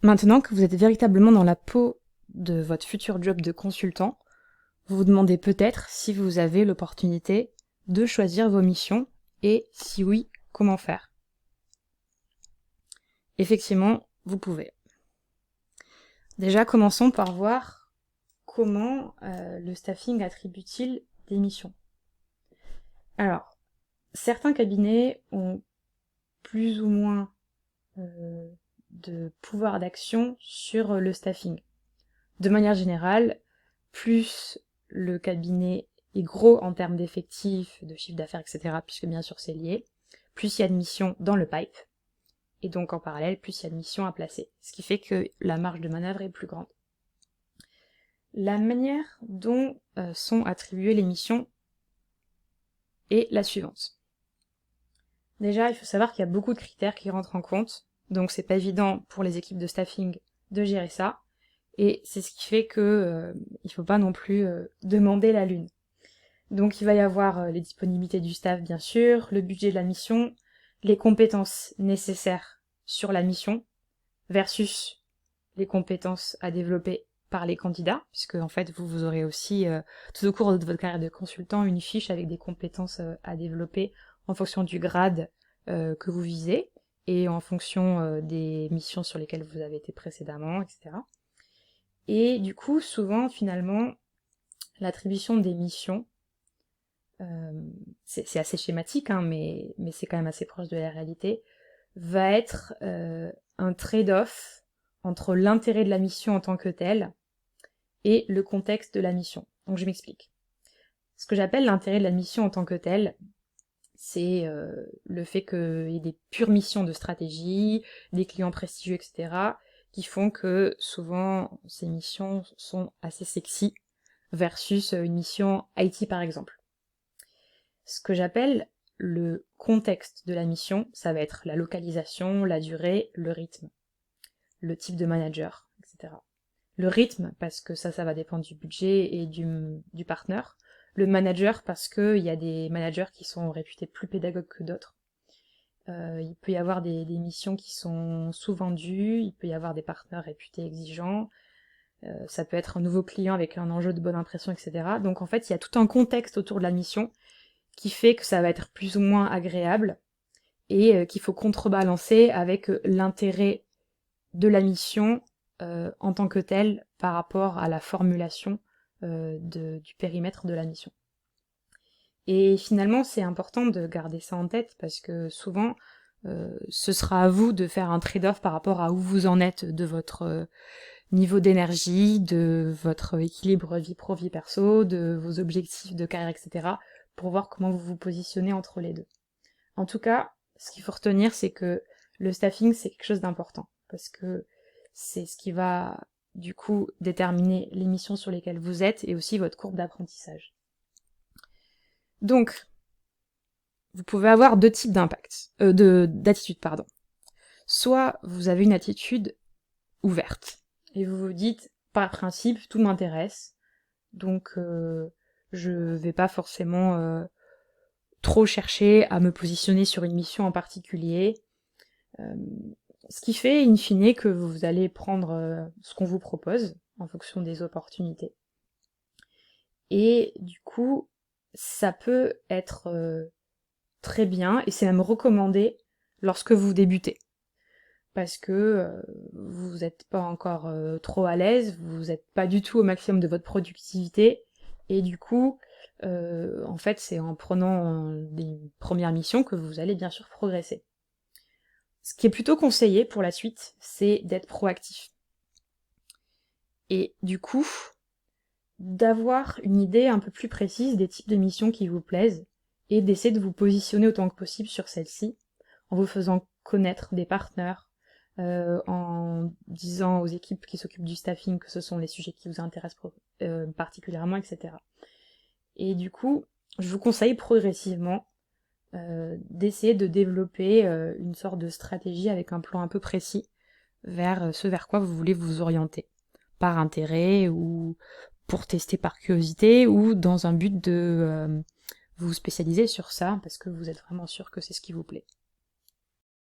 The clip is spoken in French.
Maintenant que vous êtes véritablement dans la peau de votre futur job de consultant, vous vous demandez peut-être si vous avez l'opportunité de choisir vos missions et si oui, comment faire. Effectivement, vous pouvez. Déjà, commençons par voir comment le staffing attribue-t-il des missions. Alors, certains cabinets ont plus ou moins de pouvoir d'action sur le staffing. De manière générale, plus le cabinet est gros en termes d'effectifs, de chiffre d'affaires, etc., puisque bien sûr c'est lié, plus il y a de missions dans le pipe, et donc en parallèle, plus il y a de missions à placer. Ce qui fait que la marge de manœuvre est plus grande. La manière dont sont attribuées les missions est la suivante. Déjà, il faut savoir qu'il y a beaucoup de critères qui rentrent en compte, donc c'est pas évident pour les équipes de staffing de gérer ça, et c'est ce qui fait que il faut pas non plus demander la lune. Donc il va y avoir les disponibilités du staff bien sûr, le budget de la mission, les compétences nécessaires sur la mission, versus les compétences à développer par les candidats, puisque en fait vous aurez aussi tout au cours de votre carrière de consultant une fiche avec des compétences à développer en fonction du grade que vous visez et en fonction des missions sur lesquelles vous avez été précédemment, etc. Et du coup, souvent, finalement, l'attribution des missions, c'est assez schématique, hein, mais c'est quand même assez proche de la réalité, va être un trade-off entre l'intérêt de la mission en tant que telle et le contexte de la mission. Donc je m'explique. Ce que j'appelle l'intérêt de la mission en tant que telle, c'est le fait qu'il y ait des pures missions de stratégie, des clients prestigieux, etc., qui font que souvent ces missions sont assez sexy versus une mission IT par exemple. Ce que j'appelle le contexte de la mission, ça va être la localisation, la durée, le rythme, le type de manager, etc. Le rythme, parce que ça va dépendre du budget et du partenaire. Le manager, parce qu'il y a des managers qui sont réputés plus pédagogues que d'autres. Il peut y avoir des missions qui sont sous-vendues, il peut y avoir des partenaires réputés exigeants, ça peut être un nouveau client avec un enjeu de bonne impression, etc. Donc en fait, il y a tout un contexte autour de la mission qui fait que ça va être plus ou moins agréable et qu'il faut contrebalancer avec l'intérêt de la mission en tant que telle par rapport à la formulation du périmètre de la mission. Et finalement, c'est important de garder ça en tête parce que souvent, ce sera à vous de faire un trade-off par rapport à où vous en êtes de votre niveau d'énergie, de votre équilibre vie pro, vie perso, de vos objectifs de carrière, etc., pour voir comment vous vous positionnez entre les deux. En tout cas, ce qu'il faut retenir, c'est que le staffing, c'est quelque chose d'important, parce que c'est ce qui va, du coup, déterminer les missions sur lesquelles vous êtes, et aussi votre courbe d'apprentissage. Donc, vous pouvez avoir deux types d'attitude, pardon. Soit vous avez une attitude ouverte, et vous vous dites, par principe, tout m'intéresse, donc je vais pas forcément trop chercher à me positionner sur une mission en particulier, ce qui fait, in fine, que vous allez prendre ce qu'on vous propose, en fonction des opportunités. Et du coup, ça peut être très bien, et c'est même recommandé lorsque vous débutez. Parce que vous n'êtes pas encore trop à l'aise, vous n'êtes pas du tout au maximum de votre productivité, et du coup, en fait, c'est en prenant des premières missions que vous allez bien sûr progresser. Ce qui est plutôt conseillé pour la suite, c'est d'être proactif. Et du coup, d'avoir une idée un peu plus précise des types de missions qui vous plaisent, et d'essayer de vous positionner autant que possible sur celles-ci, en vous faisant connaître des partenaires, en disant aux équipes qui s'occupent du staffing que ce sont les sujets qui vous intéressent particulièrement, etc. Et du coup, je vous conseille progressivement d'essayer de développer une sorte de stratégie avec un plan un peu précis vers ce vers quoi vous voulez vous orienter, par intérêt ou pour tester par curiosité ou dans un but de vous spécialiser sur ça parce que vous êtes vraiment sûr que c'est ce qui vous plaît.